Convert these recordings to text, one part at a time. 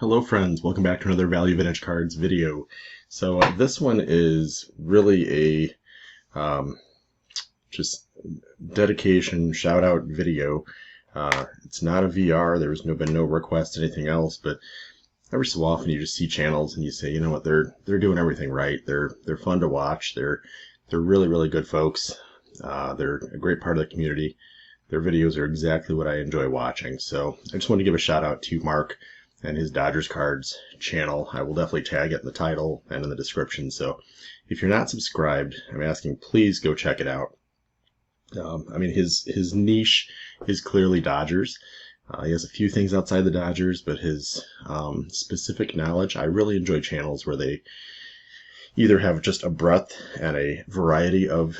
Hello friends, welcome back to another Value Vintage Cards video. So this one is really a just dedication shout out video. It's not a VR, there's been no request, anything else, but every so often you just see channels and you say, you know what, they're doing everything right. They're fun to watch. They're really good folks. They're a great part of the community. Their videos are exactly what I enjoy watching. So I just want to give a shout out to Mark and his Dodgers Cards channel. I will definitely tag it in the title and in the description. So if you're not subscribed, I'm asking please go check it out. I mean, his niche is clearly Dodgers. He has a few things outside the Dodgers, but his specific knowledge, I really enjoy channels where they either have just a breadth and a variety of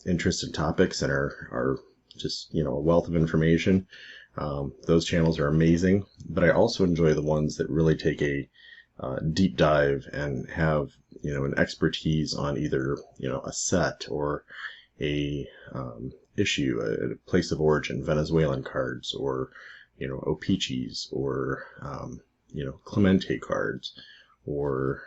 interests and topics and are just, you know, a wealth of information. Those channels are amazing, but I also enjoy the ones that really take a deep dive and have, you know, an expertise on either, you know, a set or a issue, a place of origin, Venezuelan cards, or, you know, O-Pee-Chees, or, you know, Clemente cards, or,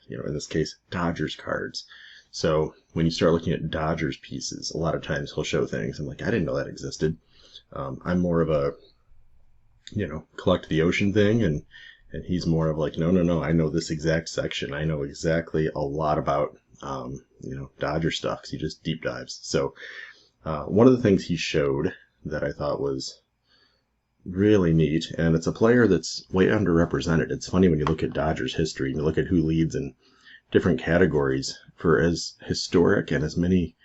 you know, in this case, Dodgers cards. So when you start looking at Dodgers pieces, a lot of times he'll show things. I'm like, I didn't know that existed. I'm more of a, you know, collect the ocean thing, and he's more of like, no, I know this exact section. I know exactly a lot about, you know, Dodger stuff, because he just deep dives. So one of the things he showed that I thought was really neat, and it's a player that's way underrepresented. It's funny when you look at Dodgers history and you look at who leads in different categories. For as historic and as many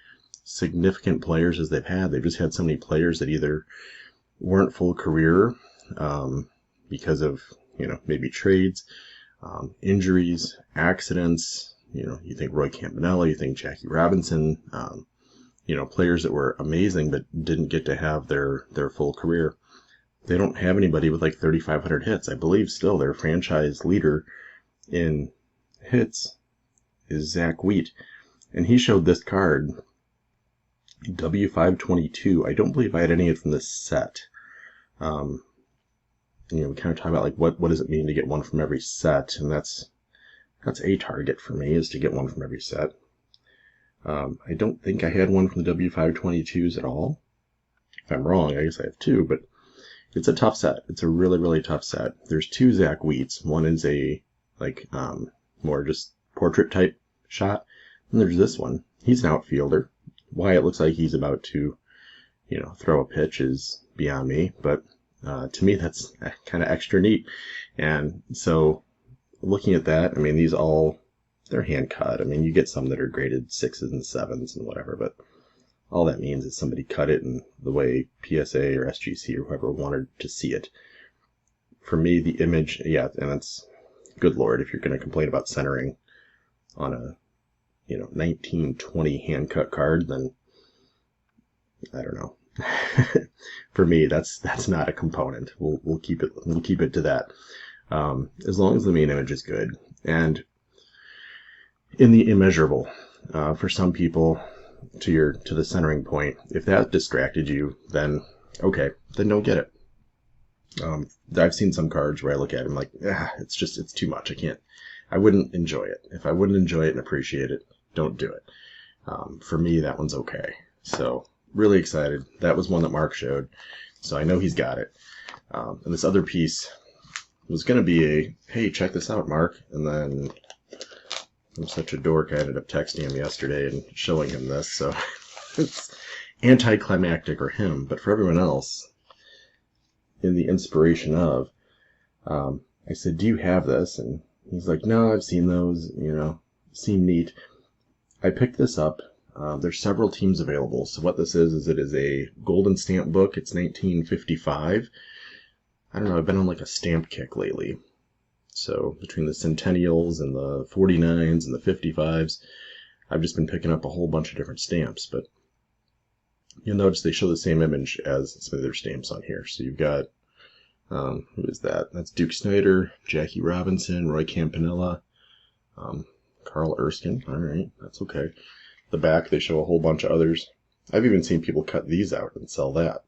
significant players as they've just had so many players that either weren't full career because of, you know, maybe trades, injuries, accidents. You know, you think Roy Campanella, you think Jackie Robinson, you know, players that were amazing but didn't get to have their full career. They don't have anybody with like 3,500 hits. I believe still their franchise leader in hits is Zach Wheat. And he showed this card, W522. I don't believe I had any from this set. You know, we kind of talk about like what does it mean to get one from every set, and that's a target for me, is to get one from every set. I don't think I had one from the W522s at all. If I'm wrong, I guess I have two, but it's a tough set. It's a really tough set. There's two Zach Wheats. One is a like more just portrait type shot, and there's this one. He's an outfielder. Why it looks like he's about to, you know, throw a pitch is beyond me, but to me that's kind of extra neat. And so looking at that, I mean, these they're hand cut. I mean, you get some that are graded 6s and 7s and whatever, but all that means is somebody cut it in the way PSA or SGC or whoever wanted to see it. For me, the image, yeah, and it's, good Lord, if you're going to complain about centering on a, you know, 1920 hand cut card, then I don't know. For me, that's not a component. We'll keep it to that. As long as the main image is good. And in the immeasurable, for some people, to the centering point, if that distracted you, then okay, then don't get it. I've seen some cards where I look at them like, it's too much. I wouldn't enjoy it. If I wouldn't enjoy it and appreciate it, don't do it. For me, that one's okay. So really excited. That was one that Mark showed, so I know he's got it. And this other piece was going to be hey, check this out, Mark. And then I'm such a dork, I ended up texting him yesterday and showing him this. So it's anticlimactic for him, but for everyone else, in the inspiration of, I said, do you have this? And he's like, no, I've seen those, you know, seem neat. I picked this up. There's several teams available. So what this is it is a golden stamp book. It's 1955. I don't know, I've been on like a stamp kick lately. So between the Centennials and the 49s and the 55s, I've just been picking up a whole bunch of different stamps. But you'll notice they show the same image as some of their stamps on here. So you've got, who is that? That's Duke Snider, Jackie Robinson, Roy Campanella, Carl Erskine. All right, that's okay. The back, they show a whole bunch of others. I've even seen people cut these out and sell that.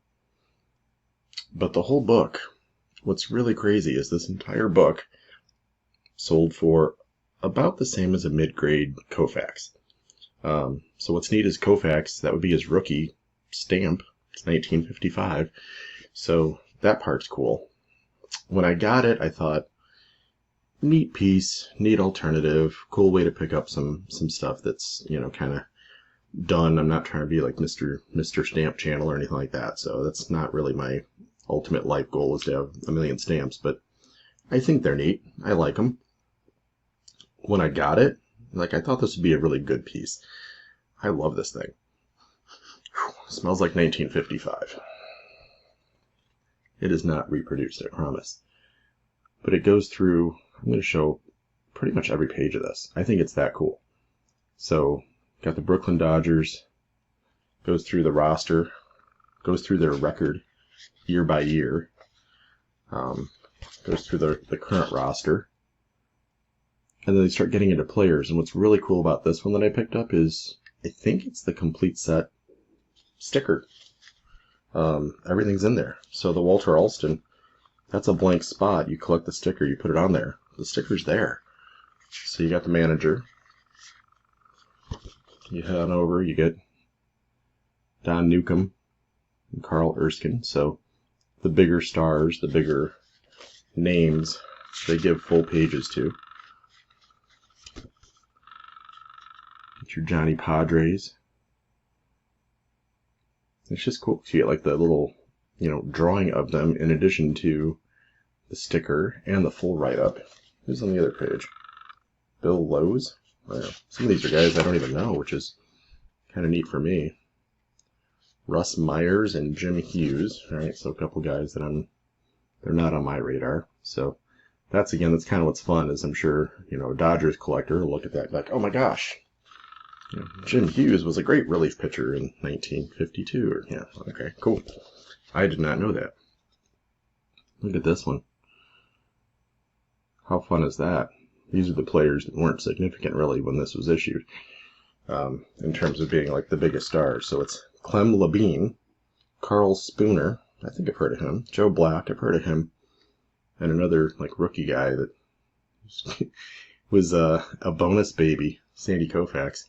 But the whole book what's really crazy is this entire book sold for about the same as a mid-grade Koufax. So what's neat is Koufax, that would be his rookie stamp. It's 1955. So that part's cool. When I got it, I thought, neat piece, neat alternative, cool way to pick up some stuff that's, kind of done. I'm not trying to be like Mr. Stamp Channel or anything like that. So that's not really my ultimate life goal, is to have a million stamps, but I think they're neat. I like them. When I got it, I thought this would be a really good piece. I love this thing. Whew, smells like 1955. It is not reproduced, I promise. But it goes through, I'm going to show pretty much every page of this. I think it's that cool. So, got the Brooklyn Dodgers, goes through the roster, goes through their record year by year, goes through the current roster, and then they start getting into players. And what's really cool about this one that I picked up is, I think it's the complete set sticker. Everything's in there. So the Walter Alston, that's a blank spot. You collect the sticker, you put it on there. The sticker's there. So you got the manager. You head on over, you get Don Newcomb and Carl Erskine. So the bigger stars, the bigger names, they give full pages to. Get your Johnny Padres. It's just cool. So you get the little, drawing of them in addition to the sticker and the full write-up. Who's on the other page? Bill Lowe's? Well, some of these are guys I don't even know, which is kind of neat for me. Russ Myers and Jim Hughes. All right, so a couple guys that they're not on my radar. So that's kind of what's fun, is I'm sure, a Dodgers collector will look at that like, oh my gosh, Jim Hughes was a great relief pitcher in 1952. Yeah, okay, cool. I did not know that. Look at this one. How fun is that? These are the players that weren't significant really when this was issued, in terms of being the biggest stars. So it's Clem Labine, Carl Spooner, I think I've heard of him, Joe Black, I've heard of him, and another rookie guy that was a bonus baby, Sandy Koufax.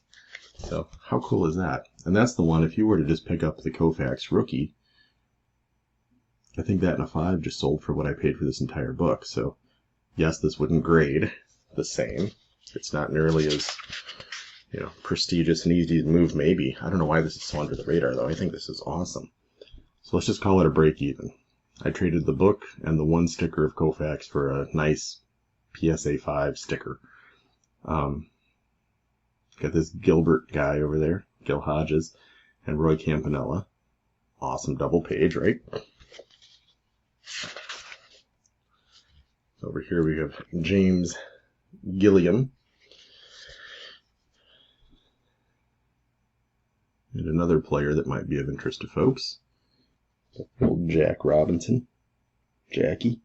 So how cool is that? And that's the one, if you were to just pick up the Koufax rookie, I think that in a 5 just sold for what I paid for this entire book. So yes, this wouldn't grade the same. It's not nearly as, prestigious and easy to move, maybe. I don't know why this is so under the radar, though. I think this is awesome. So let's just call it a break even. I traded the book and the one sticker of Koufax for a nice PSA 5 sticker. Got this Gilbert guy over there, Gil Hodges, and Roy Campanella. Awesome double page, right? Over here we have James Gilliam. And another player that might be of interest to folks. Old Jack Robinson. Jackie.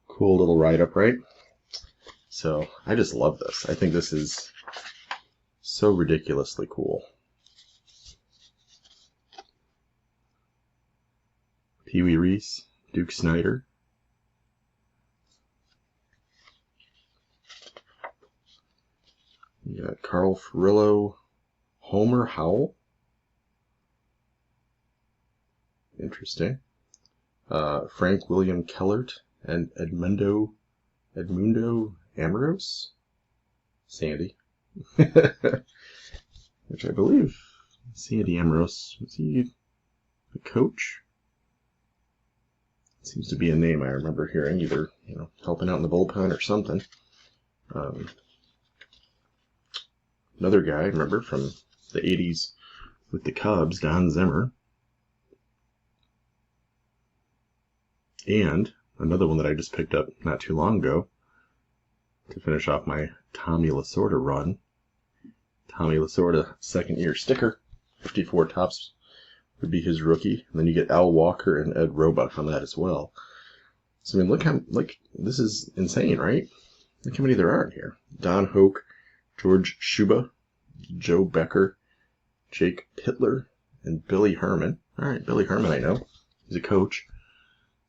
Cool little write-up, right? So, I just love this. I think this is so ridiculously cool. Pee Wee Reese. Duke Snider. You got Carl Furillo, Homer Howell. Interesting. Frank William Kellert and Edmundo Amoros. Sandy. Which I believe Sandy Amoros, was he a coach? Seems to be a name I remember hearing, either helping out in the bullpen or something. Another guy I remember from the 80s with the Cubs, Don Zimmer. And another one that I just picked up not too long ago to finish off my Tommy Lasorda run. Tommy Lasorda second year sticker. 54 tops would be his rookie. And then you get Al Walker and Ed Roebuck on that as well. So I mean, look, this is insane, right? Look how many there are in here. Don Hoke, George Schuba, Joe Becker, Jake Pitler, and Billy Herman. All right, Billy Herman I know. He's a coach.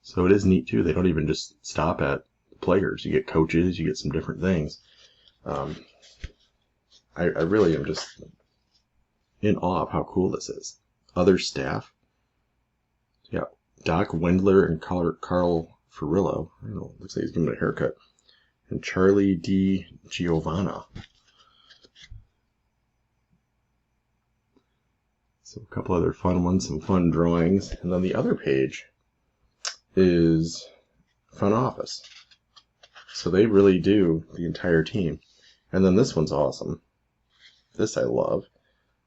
So it is neat too. They don't even just stop at players. You get coaches, you get some different things. I really am just in awe of how cool this is. Other staff. Yeah, Doc Wendler and Carl Furillo. I don't know, looks like he's giving it a haircut. And Charlie D. Giovanna. So a couple other fun ones, some fun drawings. And then the other page is front office. So they really do the entire team. And then this one's awesome. This I love.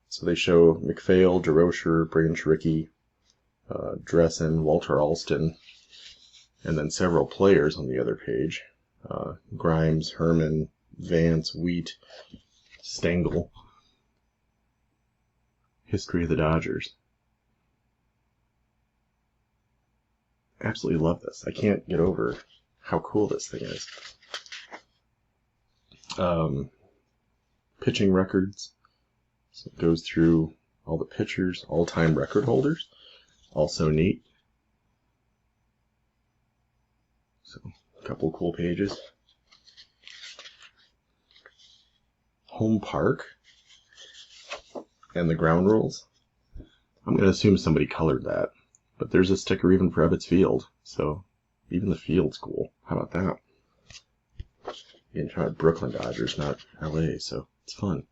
So they show McPhail, DeRocher, Branch Rickey, Dressen, Walter Alston, and then several players on the other page. Grimes, Herman, Vance, Wheat, Stengel. History of the Dodgers. Absolutely love this. I can't get over how cool this thing is. Pitching records. So it goes through all the pitchers, all-time record holders. Also neat. So a couple cool pages. Home park and the ground rules. I'm going to assume somebody colored that, but there's a sticker even for Ebbets Field, so even the field's cool. How about that? Again, trying to Brooklyn Dodgers, not LA, so it's fun.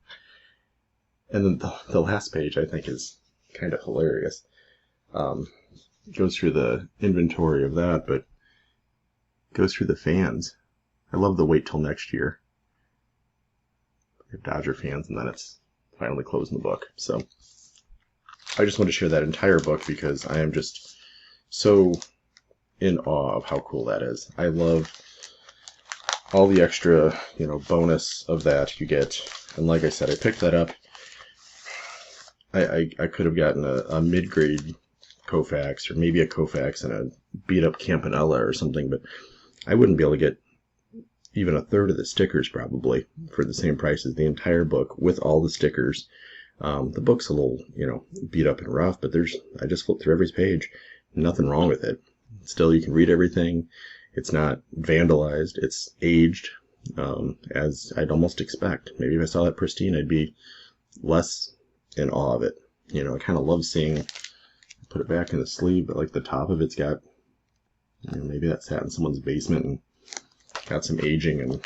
And then the last page I think is kind of hilarious. It goes through the inventory of that, but it goes through the fans. I love the wait till next year. We have Dodger fans, and then it's finally closing the book. So I just want to share that entire book because I am just so in awe of how cool that is. I love all the extra, bonus of that you get. And like I said, I picked that up. I could have gotten a mid-grade Koufax or maybe a Koufax and a beat-up Campanella or something, but I wouldn't be able to get even a third of the stickers probably for the same price as the entire book with all the stickers. The book's a little, beat up and rough, but I just flipped through every page. Nothing wrong with it. Still, you can read everything. It's not vandalized. It's aged, as I'd almost expect. Maybe if I saw that pristine, I'd be less in awe of it. I kind of love seeing, put it back in the sleeve, but like the top of it's got, maybe that sat in someone's basement and got some aging and a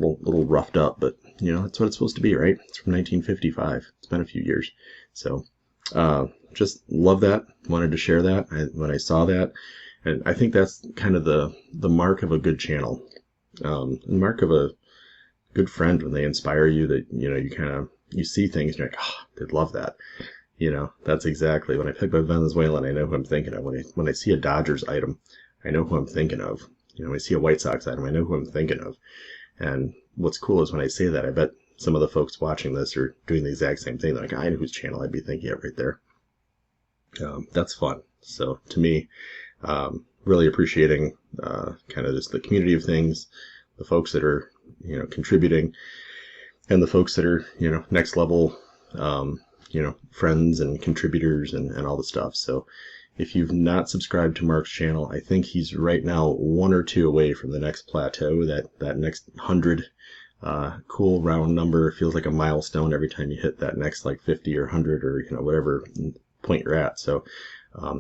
little roughed up, but that's what it's supposed to be, right? It's from 1955. It's been a few years. So, just love that. Wanted to share that when I saw that. And I think that's kind of the mark of a good channel. The mark of a good friend when they inspire you that, you see things and you're like, oh, they'd love that. That's exactly when I pick up Venezuelan, I know who I'm thinking of. When I see a Dodgers item, I know who I'm thinking of. When I see a White Sox item, I know who I'm thinking of. And what's cool is when I say that, I bet some of the folks watching this are doing the exact same thing. They're like, I know whose channel I'd be thinking of right there. That's fun. So to me, really appreciating kind of just the community of things, the folks that are, contributing, and the folks that are, next level, friends and contributors and all the stuff. So if you've not subscribed to Mark's channel, I think he's right now 1 or 2 away from the next plateau, that next 100. Cool round number. Feels like a milestone every time you hit that next 50 or 100 or whatever point you're at. So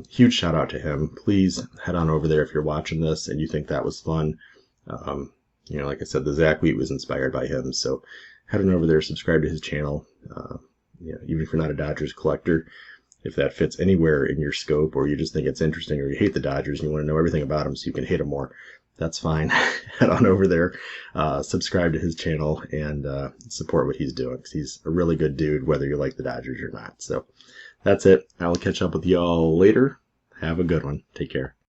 huge shout out to him. Please head on over there if you're watching this and you think that was fun. Like I said, the Zach Wheat was inspired by him. So head on over there, subscribe to his channel. Even if you're not a Dodgers collector, if that fits anywhere in your scope, or you just think it's interesting, or you hate the Dodgers and you want to know everything about them so you can hate them more, that's fine. Head on over there, subscribe to his channel, and support what he's doing, because he's a really good dude, whether you like the Dodgers or not. So that's it. I'll catch up with y'all later. Have a good one. Take care.